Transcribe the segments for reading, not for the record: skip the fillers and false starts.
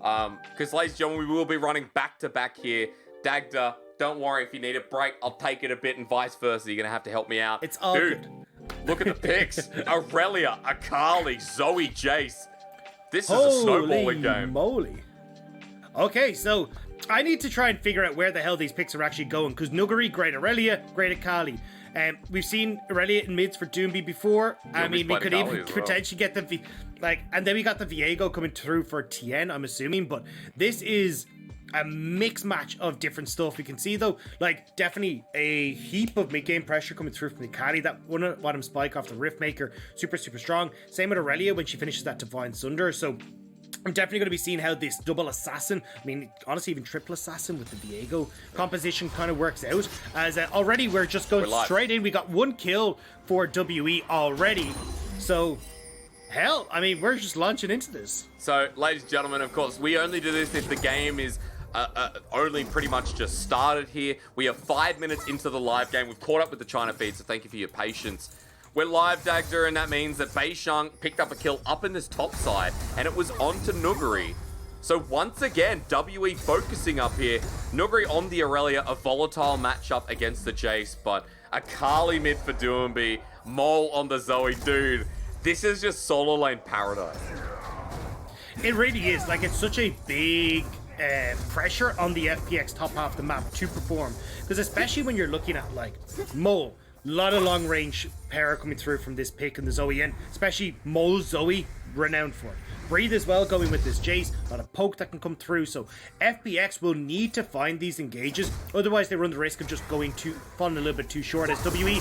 Because, ladies and gentlemen, we will be running back-to-back here. Dagda, don't worry if you need a break. I'll take it a bit and vice versa. You're going to have to help me out. It's all Dude, good. Look at the picks. Aurelia, Akali, Zoe, Jace. This is a snowballing game. Moly. Okay, so I need to try and figure out where the hell these picks are actually going, because Nuguri, great Aurelia, great Akali. We've seen Aurelia in mids for Doinb before. I mean, we could even potentially get the and then we got the Viego coming through for Tien, I'm assuming. But this is a mixed match of different stuff. We can see though, like definitely a heap of mid game pressure coming through from the Akali. That one bottom spike off the Riftmaker, super strong. Same with Aurelia when she finishes that Divine Sunder. So I'm definitely going to be seeing how this double assassin, I mean, honestly, even triple assassin with the Viego composition kind of works out. As already we're just going straight in. We got 1 kill for WE already. So, hell, I mean, we're just launching into this. So, ladies and gentlemen, of course, we only do this if the game is only pretty much just started here. We are 5 minutes into the live game. We've caught up with the China feed, so thank you for your patience. We're live, Dagda, and that means that Beishang picked up a kill up in this top side, and it was on to Nuguri. So once again, WE focusing up here. Nuguri on the Aurelia, a volatile matchup against the Jace, but Akali mid for Doinb, Mole on the Zoe. Dude, this is just solo lane paradise. It really is. Like, it's such a big pressure on the FPX top half of the map to perform. Because especially when you're looking at, like, Mole, a lot of long range power coming through from this pick and the Zoe, and especially Mole Zoe, renowned for it. Breathe as well going with this Jace, a lot of poke that can come through, so FPX will need to find these engages, otherwise they run the risk of just falling a little bit too short, as WE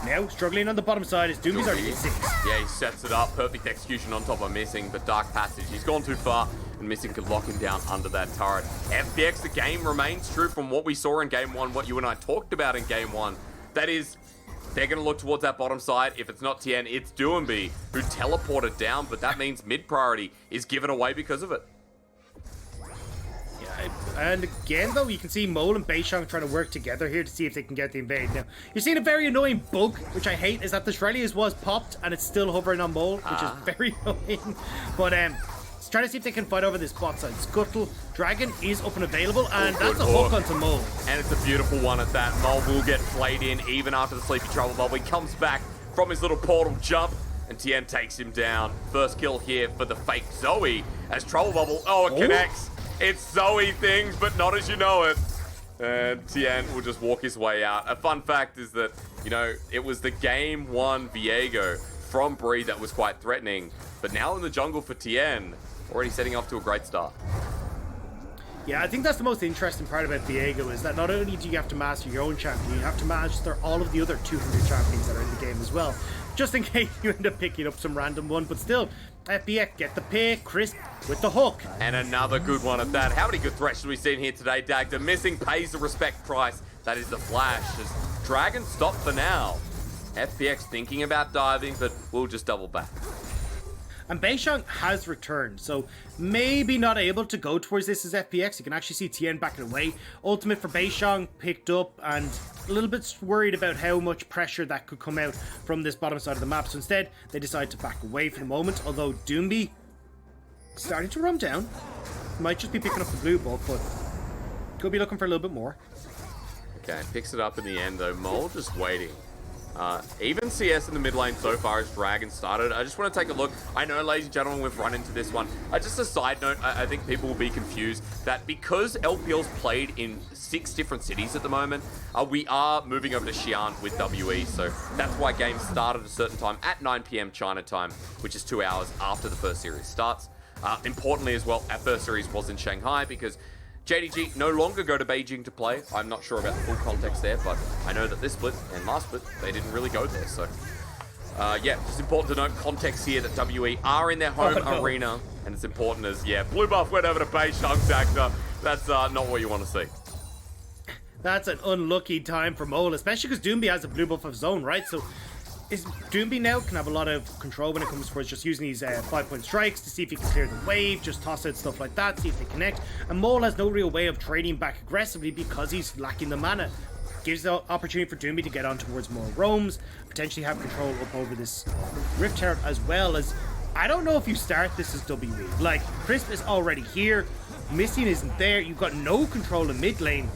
now struggling on the bottom side as Doomby's already at 6. Yeah, he sets it up, perfect execution on top of Missing, but Dark Passage, he's gone too far, and Missing could lock him down under that turret. FPX, the game remains true from what we saw in Game 1, what you and I talked about in Game 1. That is, they're going to look towards that bottom side. If it's not Tien, it's Doinb, who teleported down, but that means mid priority is given away because of it. Yeah, and again, though, you can see Mole and Beishang trying to work together here to see if they can get the invade. Now, you're seeing a very annoying bug, which I hate, is that the Shreddies was popped, and it's still hovering on Mole, which is very annoying. But, trying to see if they can fight over this bot side. Scuttle, Dragon is up and available, and that's a hook onto Mole. And it's a beautiful one at that. Mole will get played in even after the Sleepy Trouble Bubble. He comes back from his little portal jump, and Tien takes him down. First kill here for the fake Zoe, as Trouble Bubble, it connects. It's Zoe things, but not as you know it. And Tien will just walk his way out. A fun fact is that, you know, it was the Game 1 Viego from Breed that was quite threatening, but now in the jungle for Tien, already setting off to a great start. Yeah, I think that's the most interesting part about Viego, is that not only do you have to master your own champion, you have to master all of the other 200 champions that are in the game as well, just in case you end up picking up some random one. But still, FPX get the pick, Crisp with the hook. And another good one at that. How many good Thresh have we seen here today, Dagda? Missing pays the respect price. That is the flash. As Dragon stopped for now. FPX thinking about diving, but we'll just double back. And Beishang has returned, so maybe not able to go towards this as FPX. You can actually see Tien backing away. Ultimate for Beishang picked up, and a little bit worried about how much pressure that could come out from this bottom side of the map. So instead, they decide to back away for the moment, although Doinb starting to run down. Might just be picking up the blue buff, but could be looking for a little bit more. Okay, picks it up in the end though. Mole just waiting. Even CS in the mid lane so far as Dragon started. I just want to take a look. I know, ladies and gentlemen, we've run into this one. Just a side note, I think people will be confused that because LPL's played in 6 different cities at the moment, we are moving over to Xi'an with WE. So that's why games start at a certain time at 9 PM China time, which is 2 hours after the first series starts. Importantly as well, our first series was in Shanghai because JDG no longer go to Beijing to play. I'm not sure about the full context there, but I know that this split and last split, they didn't really go there. So, yeah, just important to note context here that WE are in their home arena, and it's important as, blue buff went over to Beishang, Dagda. That's not what you want to see. That's an unlucky time for Mole, especially because Doinb has a blue buff of his own, right? So is Doinb now can have a lot of control when it comes towards just using these 5-point strikes to see if he can clear the wave, just toss out stuff like that, see if they connect. And Mole has no real way of trading back aggressively because he's lacking the mana. Gives the opportunity for Doinb to get on towards more roams, potentially have control up over this Rift Turret, as well as I don't know if you start this as WE. Like, Crisp is already here. Missing isn't there. You've got no control in mid lane.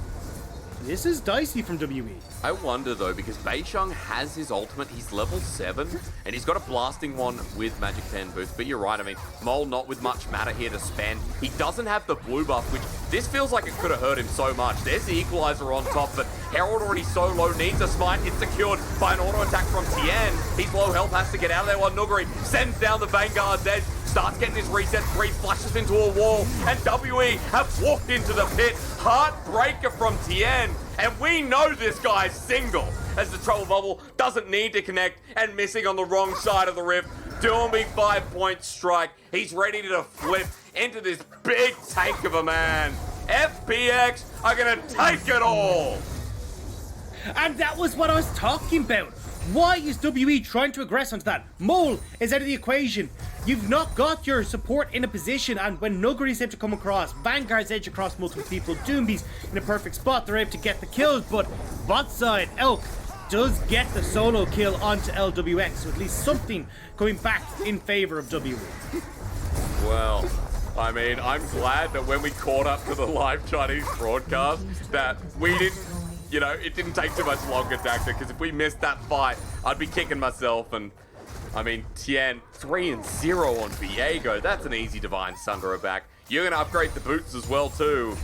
This is dicey from WE. I wonder though, because Beishang has his ultimate, he's level 7, and he's got a blasting one with Magic 10 boost, but you're right, I mean, Mole not with much matter here to spend. He doesn't have the blue buff, which this feels like it could have hurt him so much. There's the equalizer on top, but Herald already so low, needs a smite, it's secured by an auto attack from Tien. He's low health, has to get out of there while Nuguri sends down the Vanguard's edge, starts getting his reset 3, flashes into a wall, and WE have walked into the pit. Heartbreaker from Tien. And we know this guy's single, as the trouble bubble doesn't need to connect, and missing on the wrong side of the rift. Doinb 5-point strike. He's ready to flip into this big tank of a man. FPX are gonna take it all. And that was what I was talking about. Why is WE trying to aggress onto that? Mole is out of the equation. You've not got your support in a position, and when Nuguri's able to come across, Vanguard's edge across multiple people, Doomby's in a perfect spot, they're able to get the kills, but bot side, Elk does get the solo kill onto Lwx, so at least something going back in favor of WE. Well, I mean, I'm glad that when we caught up to the live Chinese broadcast, that we didn't, you know, it didn't take too much longer, Dagda, because if we missed that fight, I'd be kicking myself. And I mean, Tien 3-0 on Viego. That's an easy Divine Sunderer back. You're going to upgrade the boots as well, too.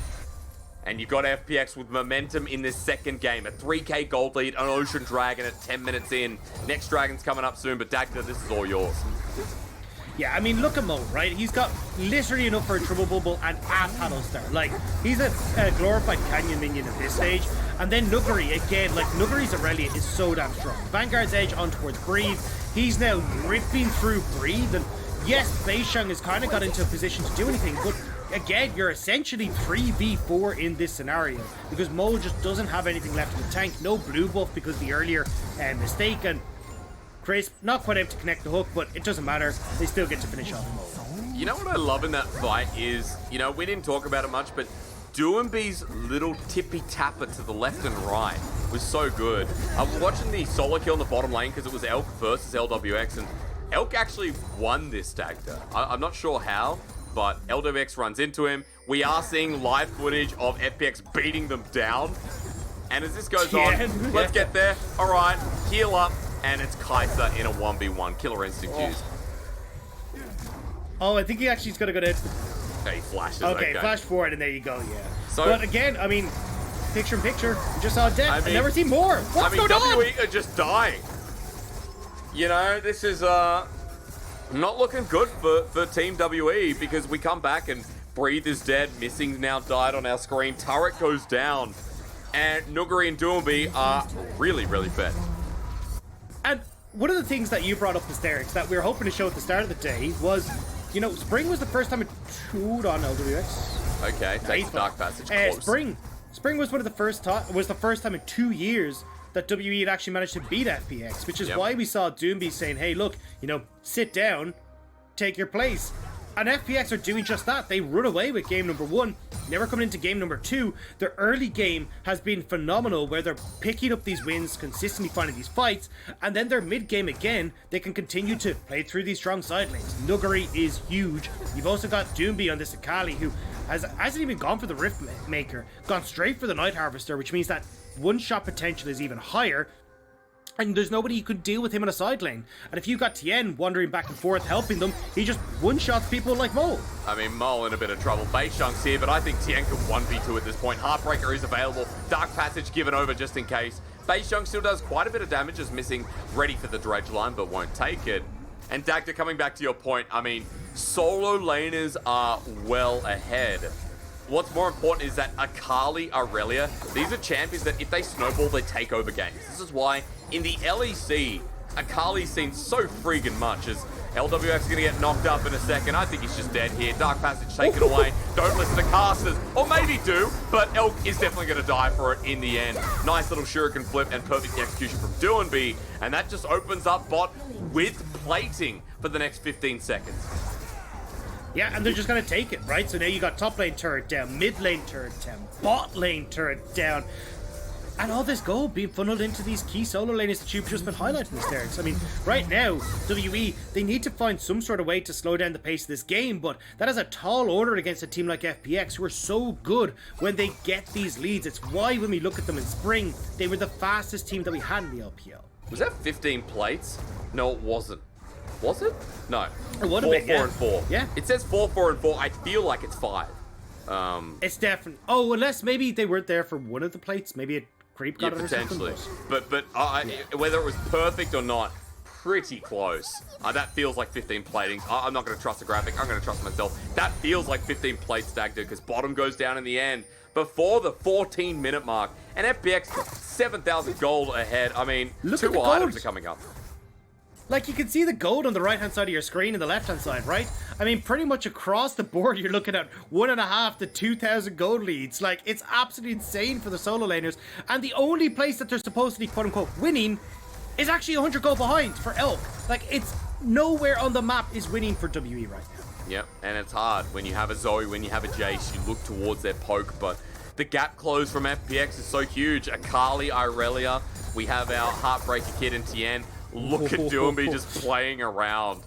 And you've got FPX with momentum in this second game. A 3k gold lead, an Ocean Dragon at 10 minutes in. Next Dragon's coming up soon, but Dagda, this is all yours. Yeah, I mean, look at Mo, right? He's got literally enough for a triple bubble and a paddle star. Like, he's a glorified Canyon minion at this stage. And then Nuguri, again, like, Nuguri's Aurelia is so damn strong. Vanguard's edge on towards Breathe. He's now ripping through Breathe. And yes, Beishang has kind of got into a position to do anything, but again, you're essentially 3v4 in this scenario because Mo just doesn't have anything left in the tank. No blue buff because of the earlier mistake, and Crisp not quite able to connect the hook, but it doesn't matter. They still get to finish off Mo. You know what I love in that fight is, you know, we didn't talk about it much, but Doinb's little tippy-tapper to the left and right was so good. I was watching the solo kill in the bottom lane because it was Elk versus Lwx, and Elk actually won this Dagda. I'm not sure how, but Lwx runs into him. We are seeing live footage of FPX beating them down. And as this goes on, let's get there. All right, heal up, and it's Kai'Sa in a 1v1. Killer instinct use. Oh, I think he actually is going to go to... He flashes, okay, flash forward, and there you go, yeah. So, but again, I mean, picture in picture, we just saw death. I've never seen more. What's going on? WE are just dying. You know, this is not looking good for Team WE because we come back and Breathe is dead. Missing's now died on our screen. Turret goes down. And Nuguri and Doinb are really, really fed. And one of the things that you brought up, Hysterics, that we were hoping to show at the start of the day was, you know, Spring was the first time it chewed on Lwx. Okay, take the Dark Passage close. Spring was one of the first time in 2 years that WE had actually managed to beat FPX, which is why we saw Doinb saying, hey, look, you know, sit down, take your place. And FPX are doing just that. They run away with game number 1, never coming into game number 2. Their early game has been phenomenal, where they're picking up these wins, consistently finding these fights, and then their mid game again, they can continue to play through these strong side lanes. Nuguri is huge. You've also got Doinb on this Akali, who hasn't even gone for the Rift Maker, gone straight for the Night Harvester, which means that one-shot potential is even higher. And there's nobody who could deal with him in a side lane. And if you got Tien wandering back and forth helping them, he just one-shots people like Mole. I mean, Mole in a bit of trouble. Beishang's here, but I think Tien could 1v2 at this point. Heartbreaker is available. Dark Passage given over just in case. Beishang still does quite a bit of damage, is missing, ready for the dredge line, but won't take it. And Dagda, coming back to your point, I mean, solo laners are well ahead. What's more important is that Akali, Aurelia, these are champions that if they snowball, they take over games. This is why in the LEC, Akali's seen so friggin' much as Lwx is going to get knocked up in a second. I think he's just dead here. Dark Passage taken away. Don't listen to casters. Or maybe do, but Elk is definitely going to die for it in the end. Nice little shuriken flip and perfect execution from Doinb. And that just opens up bot with plating for the next 15 seconds. Yeah, and they're just going to take it, right? So now you got top lane turret down, mid lane turret down, bot lane turret down. And all this gold being funneled into these key solo lanes that you've just been highlighting, Hysterics. I mean, right now, WE, they need to find some sort of way to slow down the pace of this game, but that is a tall order against a team like FPX, who are so good when they get these leads. It's why when we look at them in spring, they were the fastest team that we had in the LPL. Was that 15 plates? No, it wasn't. Was it? No. It would have been, 4, 4, and 4. Yeah. It says 4, 4, and 4. I feel like it's 5. It's definitely... Oh, unless maybe they weren't there for one of the plates. Maybe it creep got it or potentially. But But whether it was perfect or not, pretty close. That feels like 15 platings. I'm not going to trust the graphic. I'm going to trust myself. That feels like 15 plates, Dagda, because bottom goes down in the end before the 14-minute mark. And FPX, 7,000 gold ahead. I mean, look 2 items are coming up. Like, you can see the gold on the right-hand side of your screen and the left-hand side, right? I mean, pretty much across the board, you're looking at 1.5 to 2,000 gold leads. Like, it's absolutely insane for the solo laners. And the only place that they're supposed to be, quote-unquote, winning is actually 100 gold behind for Elk. Like, it's nowhere on the map is winning for WE right now. Yep, and it's hard. When you have a Zoe, when you have a Jace, you look towards their poke, but the gap close from FPX is so huge. Akali, Irelia, we have our Heartbreaker kid in Tien. Look at Doinb Lee just playing around.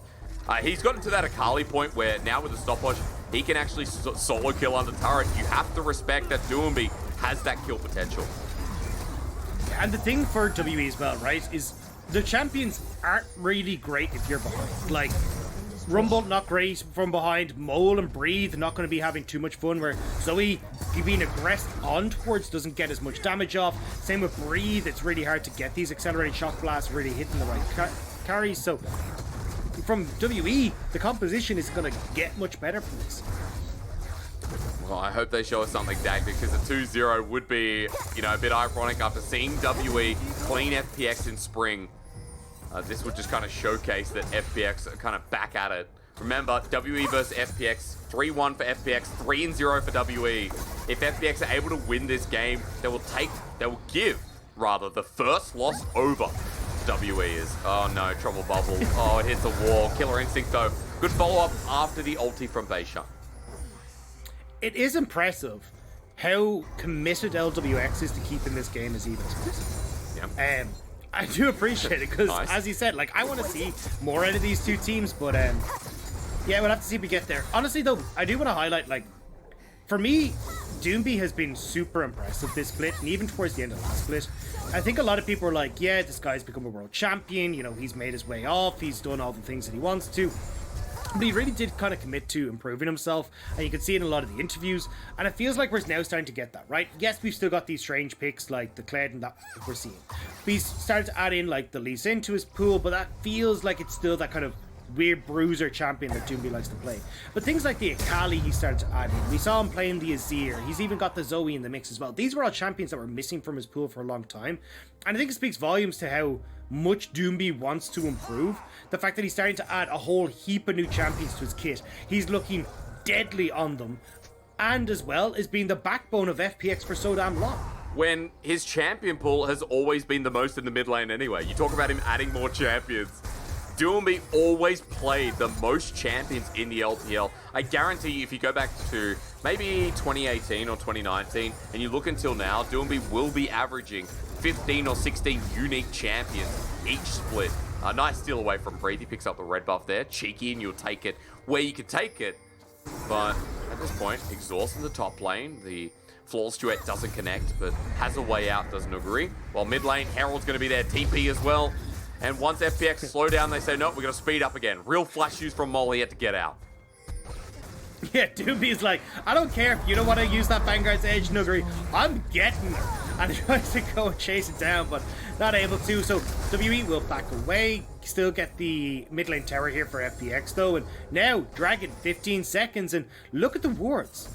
He's gotten to that Akali point where now with the stopwatch, he can actually solo kill under turret. You have to respect that Doinb Lee has that kill potential. And the thing for WE as well, right, is the champions aren't really great if you're behind. Like, Rumble, not great from behind. Mole and Breathe, not going to be having too much fun, where Zoe being aggressed on towards doesn't get as much damage off. Same with Breathe, it's really hard to get these accelerated shock blasts really hitting the right carries. So from WE, the composition is going to get much better from this. Well, I hope they show us something, Dag, because a 2-0 would be, you know, a bit ironic after seeing WE clean FPX in spring. This would just kind of showcase that FPX are kind of back at it. Remember, WE versus FPX, 3-1 for FPX, 3-0 for WE. If FPX are able to win this game, they will give the first loss over WE is. Oh no, trouble bubble. Oh, it hits a wall. Killer Instinct though. Good follow-up after the ulti from Beishang. It is impressive how committed Lwx is to keeping this game as even as possible. Yeah. I do appreciate it because, nice. as you said, like, I want to see more out of these two teams, but yeah, we'll have to see if we get there. Honestly, though, I do want to highlight, like, for me, Doinb Lee has been super impressive this split, and even towards the end of last split. I think a lot of people are like, yeah, this guy's become a world champion, you know, he's made his way off, he's done all the things that he wants to. But he really did kind of commit to improving himself, and you can see it in a lot of the interviews, and it feels like we're now starting to get that, right? Yes, we've still got these strange picks like the Kled and that we're seeing. We've started to add in like the Lee Sin to his pool, but that feels like it's still that kind of weird bruiser champion that Doinb Lee likes to play. But things like the Akali he started to add in. We saw him playing the Azir. He's even got the Zoe in the mix as well. These were all champions that were missing from his pool for a long time. And I think it speaks volumes to how much Doinb Lee wants to improve. The fact that he's starting to add a whole heap of new champions to his kit. He's looking deadly on them. And as well as being the backbone of FPX for so damn long. When his champion pool has always been the most in the mid lane anyway. You talk about him adding more champions. Doinb Lee always played the most champions in the LPL. I guarantee you, if you go back to maybe 2018 or 2019, and you look until now, Doinb Lee will be averaging 15 or 16 unique champions each split. Nice steal away from Breathe. He picks up the red buff there. Cheeky, and you'll take it where you can take it. But at this point, Exhaust in the top lane. The Flawless Duet doesn't connect, but has a way out, does Nuguri. While mid lane, Herald's going to be there. TP as well. And once FPX slow down, they say, nope, we're going to speed up again. Real flash use from Molly had to get out. Yeah, Doinb Lee's like, I don't care if you don't want to use that Vanguard's Edge, Nuguri. I'm getting her. And he tries to go and chase it down, but not able to. So WE will back away. Still get the mid lane tower here for FPX, though. And now, Dragon, 15 seconds. And look at the wards.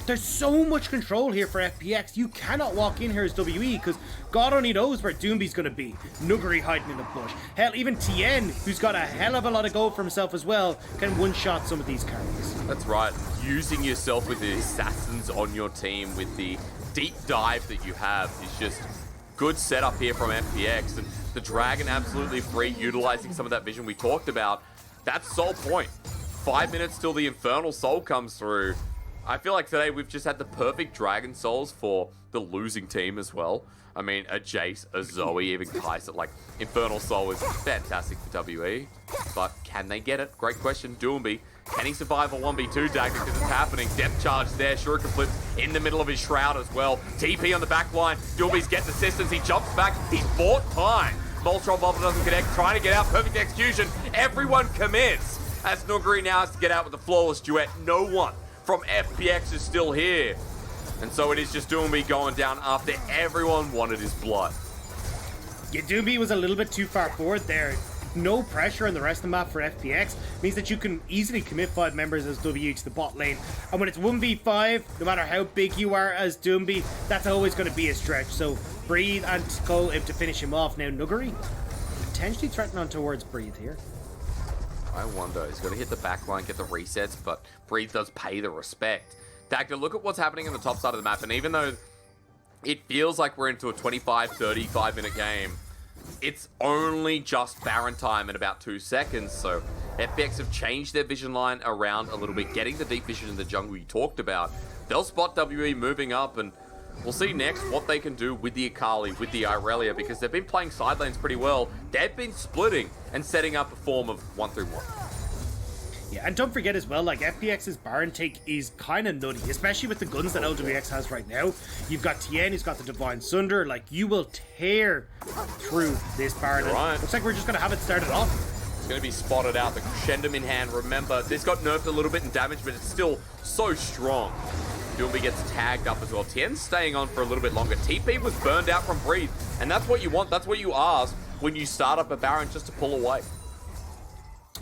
There's so much control here for FPX. You cannot walk in here as WE because God only knows where Doinb Lee's going to be. Nuguri hiding in the bush. Hell, even Tien, who's got a hell of a lot of gold for himself as well, can one-shot some of these carries. That's right. Using yourself with the assassins on your team with the deep dive that you have is just good setup here from FPX. And the Dragon absolutely free, utilizing some of that vision we talked about. That's Soul Point. 5 minutes till the Infernal Soul comes through. I feel like today we've just had the perfect Dragon Souls for the losing team as well. I mean, a Jace, a Zoe, even Kai'Sa. Like, Infernal Soul is fantastic for WE. But can they get it? Great question. Doinb, can he survive a 1v2 Dagda? Because it's happening. Depth charge there. Shuriken flips in the middle of his shroud as well. TP on the back line. Doinb's getting assistance. He jumps back. He's bought time. Voltron Bubble doesn't connect. Trying to get out. Perfect execution. Everyone commits. As Nuguri now has to get out with a flawless duet. No one from FPX is still here. And so it is just Doinb going down after everyone wanted his blood. Yeah, Doinb was a little bit too far forward there. No pressure on the rest of the map for FPX means that you can easily commit 5 members as W to the bot lane. And when it's 1v5, no matter how big you are as Doinb, that's always going to be a stretch. So Breathe and Cole able to finish him off. Now Nuguri potentially threatening on towards Breathe here. I wonder, he's got to hit the back line, get the resets, but Breathe does pay the respect. Dagda, look at what's happening on the top side of the map, and even though it feels like we're into a 25, 35 minute game, it's only just Baron time in about 2 seconds, so FPX have changed their vision line around a little bit, getting the deep vision in the jungle you talked about. They'll spot WE moving up, and we'll see next what they can do with the Akali, with the Irelia, because they've been playing side lanes pretty well. They've been splitting and setting up a form of 1-3-1. Yeah, and don't forget as well, like, FPX's Baron take is kind of nutty, especially with the guns that Lwx has right now. You've got Tien, he's got the Divine Sunder, like, you will tear through this Baron. Right. Looks like we're just going to have it started off. It's going to be spotted out, the Crescendum in hand. Remember, this got nerfed a little bit in damage, but it's still so strong. Doinb gets tagged up as well. Tien's staying on for a little bit longer. TP was burned out from Breathe, and that's what you want, that's what you ask when you start up a Baron, just to pull away.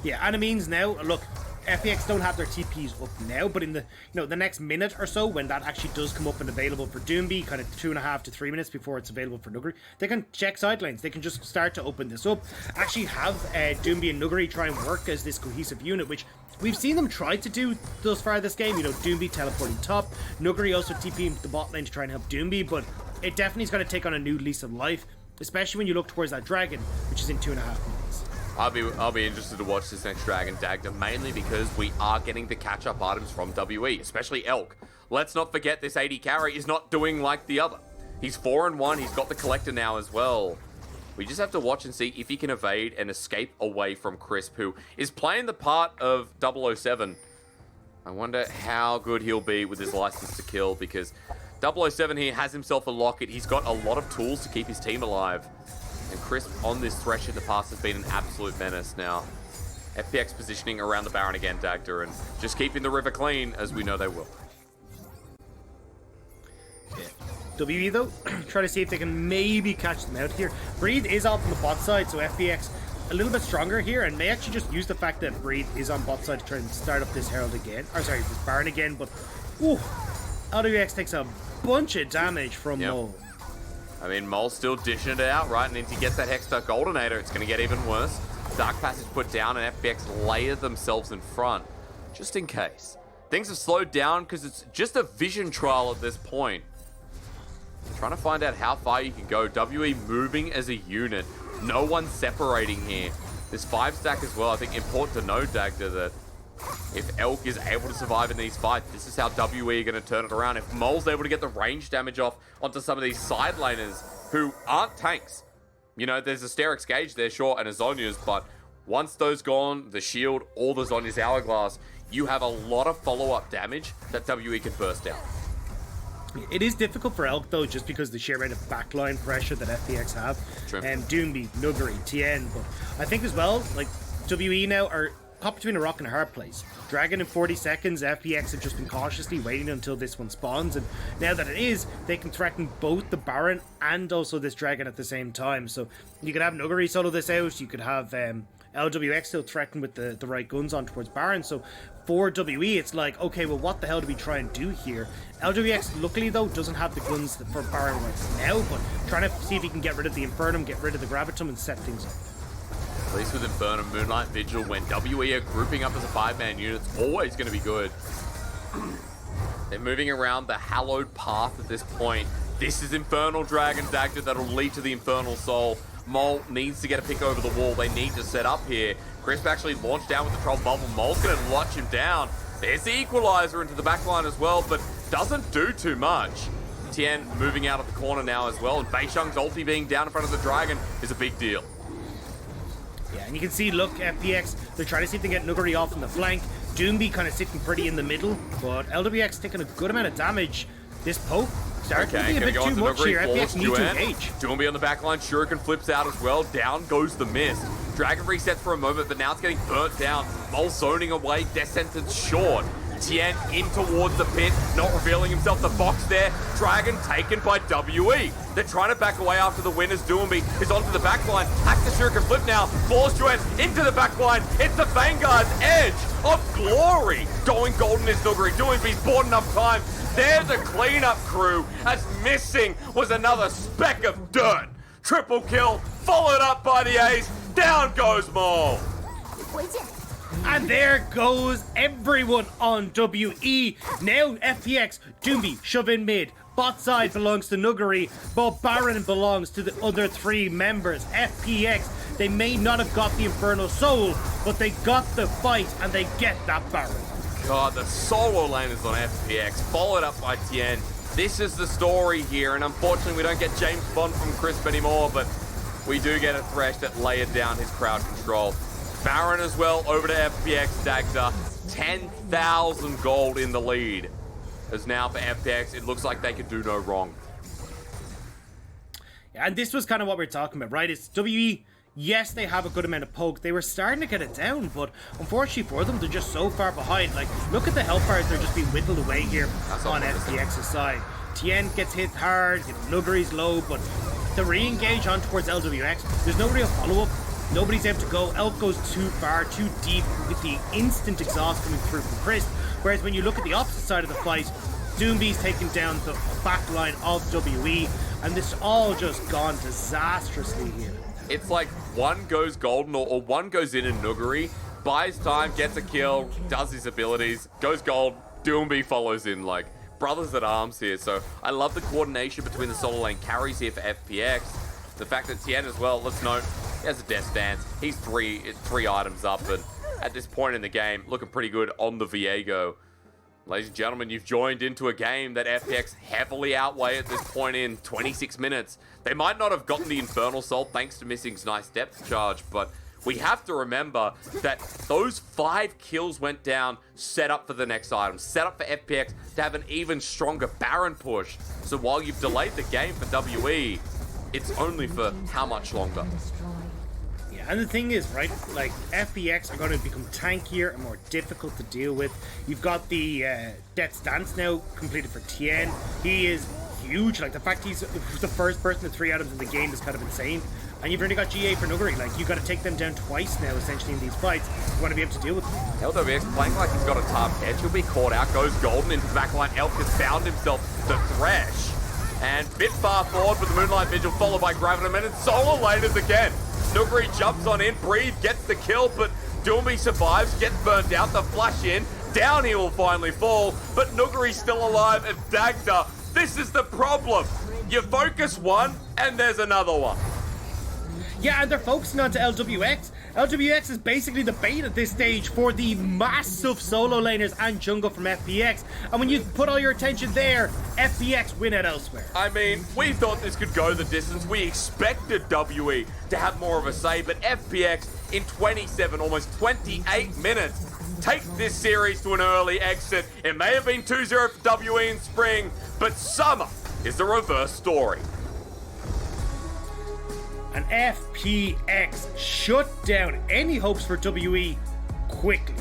Yeah, and it means now, look, FPX don't have their TPs up now, but in the the next minute or so, when that actually does come up and available for Doinb, kind of 2.5 to 3 minutes before it's available for Nuguri, they can check side lanes. They can just start to open this up. Actually have Doinb and Nuguri try and work as this cohesive unit, which we've seen them try to do thus far this game. Doinb teleporting top, Nuguri also TPing the bot lane to try and help Doinb, but it definitely is going to take on a new lease of life, especially when you look towards that dragon, which is in 2.5 minutes. I'll be interested to watch this next Dragon Dagda, mainly because we are getting the catch-up items from WE, especially Elk. Let's not forget this AD carry is not doing like the other. He's 4-1, he's got the Collector now as well. We just have to watch and see if he can evade and escape away from Crisp, who is playing the part of 007. I wonder how good he'll be with his license to kill, because 007 here has himself a locket. He's got a lot of tools to keep his team alive. And Crisp on this Thresh in the past has been an absolute menace. Now, FPX positioning around the Baron again, Dagda, and just keeping the river clean, as we know they will. WE though, try to see if they can maybe catch them out here. Breathe is off on the bot side, so FPX a little bit stronger here, and may actually just use the fact that Breathe is on bot side to try and start up this Herald again. Or sorry, this Baron again, but ooh, Lwx takes a bunch of damage from Mole. I mean, Mole's still dishing it out, right? And if he gets that Hextech Goldinator, it's going to get even worse. Dark Passage put down, and FPX layer themselves in front, just in case. Things have slowed down because it's just a vision trial at this point. Trying to find out how far you can go. WE moving as a unit. No one separating here. This 5-stack as well. I think important to know, Dagda, that if Elk is able to survive in these fights, this is how WE are going to turn it around. If Mole's able to get the range damage off onto some of these side laners who aren't tanks. There's a Hysterics Gauge there, sure, and a Zhonya's, but once those gone, the shield, or the Zhonya's Hourglass, you have a lot of follow-up damage that WE can burst out. It is difficult for Elk though, just because the sheer rate of backline pressure that FPX have. True. Doinb, Nuguri, Tien, but I think as well, like, WE now are caught between a rock and a hard place. Dragon in 40 seconds, FPX have just been cautiously waiting until this one spawns, and now that it is, they can threaten both the Baron and also this Dragon at the same time. So you could have Nuguri solo this out, you could have Lwx still threaten with the right guns on towards Baron. So for WE, it's like, okay, well, what the hell do we try and do here? Lwx, luckily though, doesn't have the guns for Baron right now, but trying to see if he can get rid of the Infernum, get rid of the Gravitum, and set things up. At least with Infernum, Moonlight Vigil, when WE are grouping up as a 5-man unit, it's always going to be good. They're moving around the hallowed path at this point. This is Infernal Dragon Dagda that'll lead to the Infernal Soul. Mole needs to get a pick over the wall. They need to set up here. Crisp actually launched down with the Troll Bubble. Mole's going to launch him down. There's the equalizer into the backline as well, but doesn't do too much. Tien moving out of the corner now as well, and Beishang's ulti being down in front of the dragon is a big deal. Yeah, and you can see, look, FPX, they're trying to see if they can get Nuguri off on the flank. Doinb Lee kind of sitting pretty in the middle, but Lwx taking a good amount of damage. This poke starting to be a bit too much here. FPX need to engage. Doinb Lee on the backline, Shuriken flips out as well. Down goes the miss. Dragon resets for a moment, but now it's getting burnt down. Mole zoning away, death sentence short. Tien in towards the pit, not revealing himself. The box there. Dragon taken by WE. They're trying to back away after the win as Doinb Lee is onto the backline. Hacks the Shuriken flip now. Beichuan into the backline. It's the Vanguard's edge of glory. Going golden is Nuguri. Doinb Lee's bought enough time. There's a cleanup crew, as missing was another speck of dirt. Triple kill, followed up by the ace. Down goes Mole. And there goes everyone on WE. Now FPX, Doinb Lee, shove in mid. Bot side belongs to Nuguri, but Baron belongs to the other 3 members. FPX, they may not have got the Infernal Soul, but they got the fight and they get that Baron. God, the solo lane is on FPX, followed up by Tien. This is the story here, and unfortunately we don't get James Bond from Crisp anymore, but we do get a Thresh that layered down his crowd control. Baron as well, over to FPX Dagda. 10,000 gold in the lead. As now for FPX, it looks like they could do no wrong. Yeah, and this was kind of what we we're talking about, right? It's WE, yes, they have a good amount of poke. They were starting to get it down, but unfortunately for them, they're just so far behind. Like, look at the health bars, they're just being whittled away here on FPX's side. Tien gets hit hard, Nuguri's low, but the re-engage on towards Lwx, there's no real follow-up. Nobody's able to go. Elk goes too far, too deep with the instant exhaust coming through from Chris. Whereas when you look at the opposite side of the fight, Doinb Lee's taking down the backline of WE, and this all just gone disastrously here. It's like one goes golden or one goes in and Nuguri, buys time, gets a kill, does his abilities, goes gold, Doinb Lee follows in, like brothers at arms here. So I love the coordination between the solo lane carries here for FPX. The fact that Tien as well, let's note, he has a death stance. He's three items up, and at this point in the game, looking pretty good on the Viego. Ladies and gentlemen, you've joined into a game that FPX heavily outweigh at this point in 26 minutes. They might not have gotten the Infernal Soul thanks to Missing's nice depth charge, but we have to remember that those 5 kills went down, set up for the next item, set up for FPX to have an even stronger Baron push. So while you've delayed the game for WE, it's only for how much longer? Yeah, and the thing is, right, like, FPX are going to become tankier and more difficult to deal with. You've got the Death's Dance now completed for Tien. He is huge. Like, the fact he's the first person to 3 items in the game is kind of insane. And you've already got GA for Nuguri. Like, you've got to take them down twice now, essentially, in these fights. You want to be able to deal with them. Lwx playing like he's got a Tahm Kench. He'll be caught out. Goes golden into the backline. Elk has found himself the Thresh. And bit far forward with the Moonlight Vigil, followed by Gravitum, and it's solo laners again. Nuguri jumps on in, Breathe gets the kill, but Doinb Lee survives, gets burnt out, the flash in, down he will finally fall, but Nuguri's still alive, and Dagda, this is the problem. You focus one, and there's another one. Yeah, and they're focusing on to Lwx. Lwx is basically the bait at this stage for the massive solo laners and jungle from FPX. And when you put all your attention there, FPX win it elsewhere. I mean, we thought this could go the distance. We expected WE to have more of a say, but FPX in 27, almost 28 minutes, take this series to an early exit. It may have been 2-0 for WE in spring, but summer is the reverse story. And FPX shut down any hopes for WE quickly.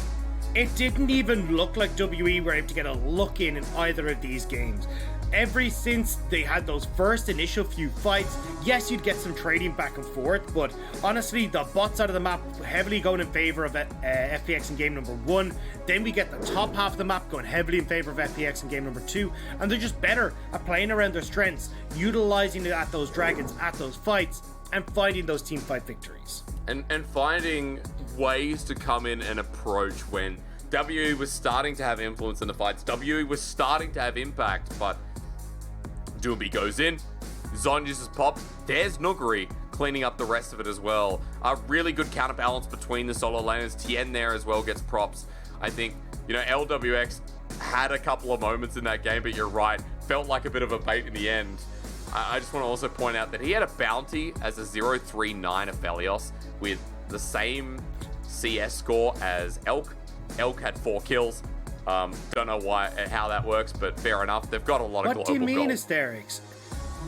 It didn't even look like WE were able to get a look in either of these games. Ever since they had those first initial few fights, yes, you'd get some trading back and forth, but honestly, the bot side of the map heavily going in favor of FPX in game number 1. Then we get the top half of the map going heavily in favor of FPX in game number 2, and they're just better at playing around their strengths, utilizing it at those dragons, at those fights, and finding those team fight victories. And finding ways to come in and approach when WE was starting to have influence in the fights. WE was starting to have impact, but Doinb Lee goes in, Zon uses pop, there's Nuguri cleaning up the rest of it as well. A really good counterbalance between the solo laners. Tien there as well gets props I think, you know, Lwx had a couple of moments in that game, but you're right, felt like a bit of a bait in the end. I just want to also point out that he had a bounty as a 0-3-9 Aphelios with the same CS score as Elk. Elk had 4 kills. Don't know how that works, but fair enough. They've got a lot of global gold. What do you mean, Hysterics?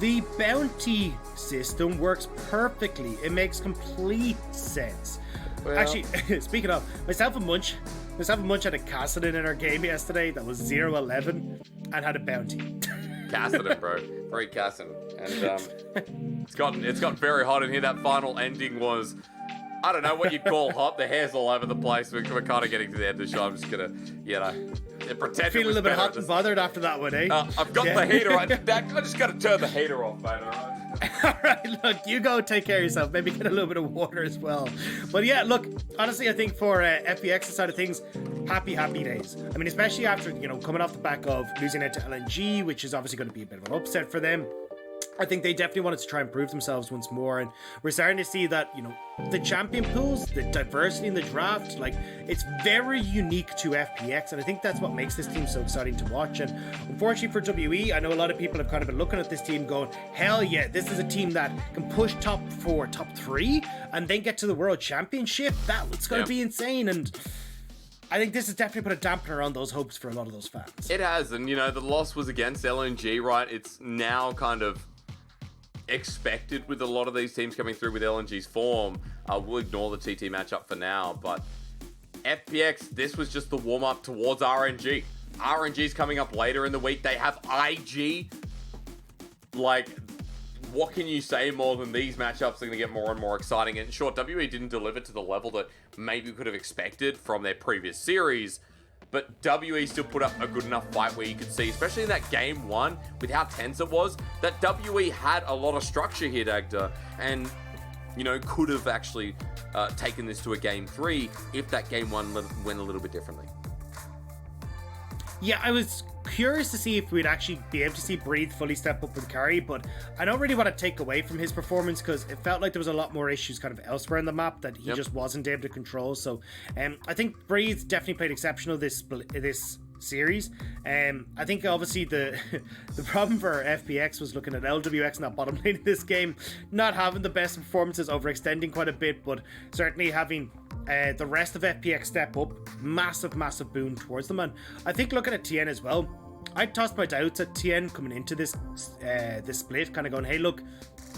The bounty system works perfectly. It makes complete sense. Well, actually, speaking of, myself and Munch had a Cassidy in our game yesterday that was 0-11 and had a bounty. Cassidy, bro. Very Cassidy. And it's gotten very hot in here. That final ending was, I don't know what you'd call hot. The hair's all over the place. We're kind of getting to the end of the show. I'm just going to, you know, pretend feel a little bit hot and bothered after that one, eh? I've got the heater on. I just got to turn the heater off, mate. All right, look, you go take care of yourself. Maybe get a little bit of water as well. But yeah, look, honestly, I think for FPX's side of things, happy days. I mean, especially after, you know, coming off the back of losing it to LNG, which is obviously going to be a bit of an upset for them. I think they definitely wanted to try and prove themselves once more, and we're starting to see that, you know, the champion pools, the diversity in the draft, like, it's very unique to FPX, and I think that's what makes this team so exciting to watch. And unfortunately for WE, I know a lot of people have kind of been looking at this team going, hell yeah, this is a team that can push top 4, top 3, and then get to the World Championship. That's going to be insane, and I think this has definitely put a dampener on those hopes for a lot of those fans. It has, and, you know, the loss was against LNG, right? It's now kind of expected with a lot of these teams coming through with LNG's form. We'll ignore the TT matchup for now, but FPX, this was just the warm-up towards RNG. RNG's coming up later in the week. They have IG. Like, what can you say more than these matchups are going to get more and more exciting? And sure, WE didn't deliver to the level that maybe we could have expected from their previous series, but WE still put up a good enough fight where you could see, especially in that game 1, with how tense it was, that WE had a lot of structure here, Dagda, and, you know, could have actually taken this to a game 3 if that game 1 went a little bit differently. Yeah, I was curious to see if we'd actually be able to see Breathe fully step up with carry, but I don't really want to take away from his performance because it felt like there was a lot more issues kind of elsewhere in the map that he just wasn't able to control. So I think Breathe definitely played exceptional this series. I think obviously the problem for FPX was looking at Lwx not bottom lane in this game, not having the best performances, overextending quite a bit, but certainly having the rest of FPX step up, massive boon towards them. And I think looking at TN as well, I tossed my doubts at TN coming into this split, kind of going, hey look,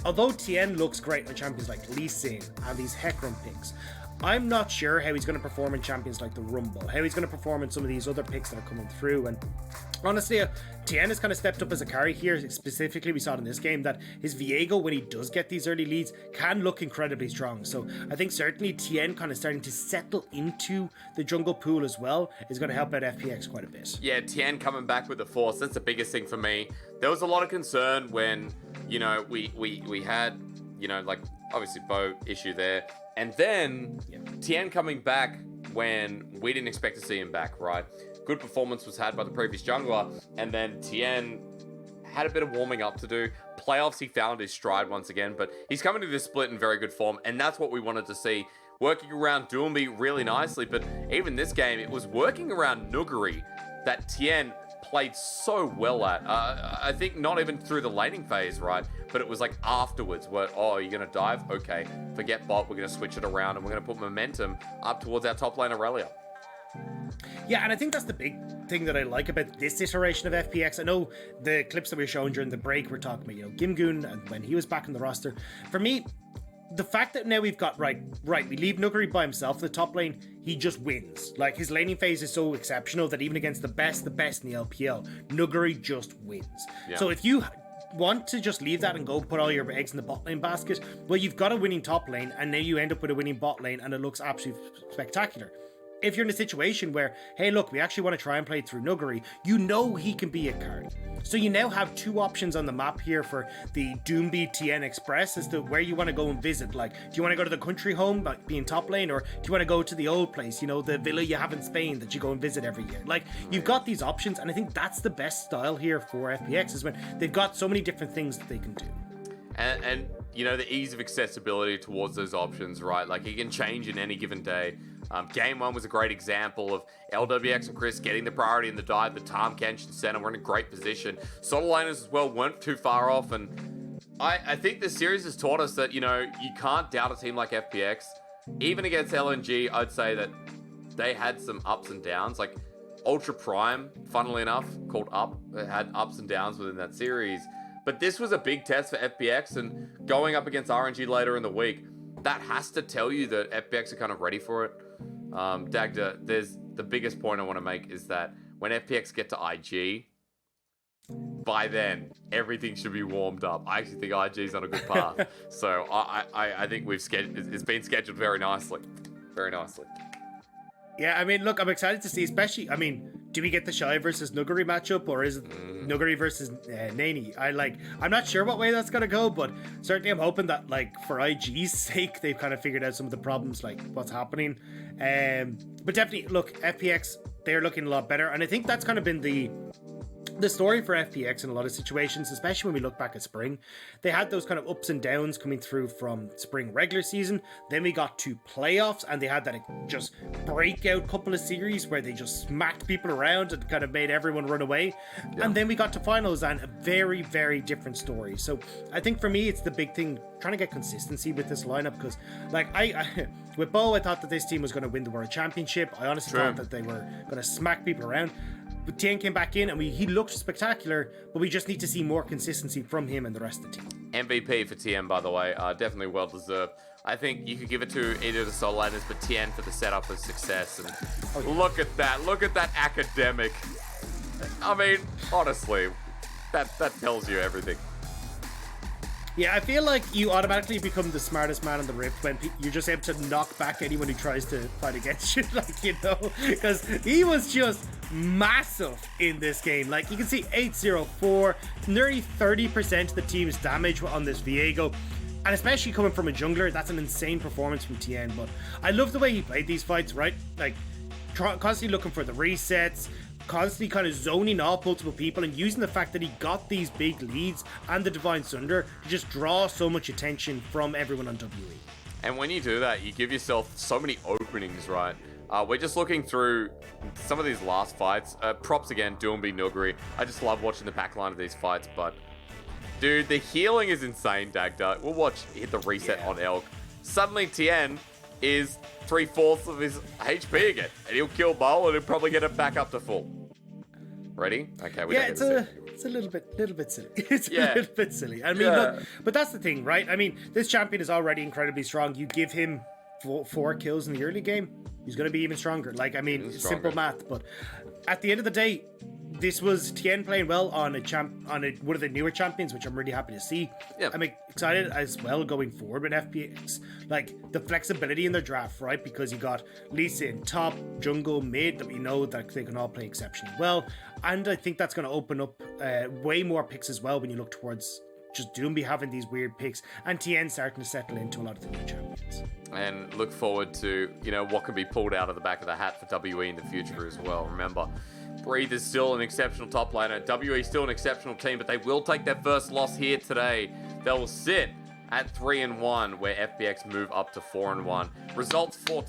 although TN looks great on champions like Lee Sin and these Hecarim picks, I'm not sure how he's going to perform in champions like the Rumble, how he's going to perform in some of these other picks that are coming through. And honestly, TN has kind of stepped up as a carry here. Specifically, we saw it in this game that his Viego, when he does get these early leads, can look incredibly strong. So I think certainly TN kind of starting to settle into the jungle pool as well is going to help out FPX quite a bit. Yeah, TN coming back with the force, that's the biggest thing for me. There was a lot of concern when, you know, we had, you know, like obviously Bo issue there. And then TN coming back when we didn't expect to see him back, right? Good performance was had by the previous jungler, and then TN had a bit of warming up to do. Playoffs, he found his stride once again, but he's coming to this split in very good form, and that's what we wanted to see. Working around Doinb really nicely, but even this game, it was working around Nuguri that TN played so well at. I think not even through the laning phase, right? But it was like afterwards where, oh, you're going to dive? Okay, forget bot, we're going to switch it around and we're going to put momentum up towards our top lane Aurelia. Yeah, and I think that's the big thing that I like about this iteration of FPX. I know the clips that we were showing during the break were talking about, you know, Gimgoon and when he was back in the roster. For me, the fact that now we've got, right, we leave Nuguri by himself in the top lane, he just wins. Like, his laning phase is so exceptional that even against the best in the LPL, Nuguri just wins. Yeah. So if you want to just leave that and go put all your eggs in the bot lane basket, well, you've got a winning top lane, and now you end up with a winning bot lane, and it looks absolutely spectacular. If you're in a situation where, hey, look, we actually want to try and play through Nuguri, you know he can be a card. So you now have two options on the map here for the Doinb TN Express as to where you want to go and visit. Like, do you want to go to the country home, like being top lane, or do you want to go to the old place, you know, the villa you have in Spain that you go and visit every year? Like, you've got these options, and I think that's the best style here for FPX, is when they've got so many different things that they can do. And you know, the ease of accessibility towards those options, right? Like, it can change in any given day. Game 1 was a great example of LWX and Chris getting the priority in the dive. The Tahm, Kench, and Senna were in a great position. Solo laners as well weren't too far off, and I think this series has taught us that, you know, you can't doubt a team like FPX. Even against LNG, I'd say that they had some ups and downs. Like, Ultra Prime, funnily enough, called Up, had ups and downs within that series. But this was a big test for FPX, and going up against RNG later in the week, that has to tell you that FPX are kind of ready for it. Dagda, there's the biggest point I want to make is that when FPX get to IG, by then, everything should be warmed up. I actually think IG's on a good path. So I think it's been scheduled very nicely. Very nicely. Yeah, I mean, look, I'm excited to see, especially, I mean, do we get the Shy versus Nuguri matchup, or is it Nuguri versus Nani? I'm not sure what way that's going to go, but certainly I'm hoping that, like, for IG's sake, they've kind of figured out some of the problems, like, what's happening. But definitely, look, FPX, they're looking a lot better, and I think that's kind of been the story for FPX in a lot of situations, especially when we look back at spring. They had those kind of ups and downs coming through from spring regular season. Then we got to playoffs, and they had that just breakout couple of series where they just smacked people around and kind of made everyone run away. Yeah. And then we got to finals, and a very, very different story. So I think for me, it's the big thing, trying to get consistency with this lineup, because like I with Bo, I thought that this team was going to win the World Championship. I honestly thought that they were going to smack people around. But Tien came back in, and he looked spectacular, but we just need to see more consistency from him and the rest of the team. MVP for Tien, by the way, definitely well deserved. I think you could give it to either of the solo laners, but Tien for the setup of success. And look at that academic. I mean, honestly, that tells you everything. Yeah, I feel like you automatically become the smartest man on the Rift when you're just able to knock back anyone who tries to fight against you, like, you know, because he was just massive in this game. Like, you can see 804, nearly 30% of the team's damage on this Viego, and especially coming from a jungler, that's an insane performance from Tien. But I love the way he played these fights, right? Like, constantly looking for the resets, constantly kind of zoning off multiple people, and using the fact that he got these big leads and the Divine Sunder to just draw so much attention from everyone on WE. And when you do that, you give yourself so many openings, right? We're just looking through some of these last fights. Props again, Doinb Lee Nuguri. I just love watching the backline of these fights, but dude, the healing is insane, Dagda. We'll watch hit the reset on Elk. Suddenly Tien is 3/4 of his HP again, and he'll kill Bo, and he'll probably get it back up to full. Ready? Okay, it's a little bit silly. It's a little bit silly. I mean, look, but that's the thing, right? I mean, this champion is already incredibly strong. You give him 4 kills in the early game, he's going to be even stronger. Like, I mean, simple math. But at the end of the day, this was Tien playing well on one of the newer champions, which I'm really happy to see. Yep. I'm excited as well going forward with FPX. Like, the flexibility in their draft, right? Because you got Lee Sin, top, jungle, mid, that we know that they can all play exceptionally well. And I think that's going to open up way more picks as well when you look towards just Doinb having these weird picks and Tien starting to settle into a lot of the new champions. And look forward to, you know, what can be pulled out of the back of the hat for WE in the future as well. Remember, Breathe is still an exceptional top laner. WE still an exceptional team, but they will take their first loss here today. They will sit at 3-1, where FPX move up to 4-1. Results for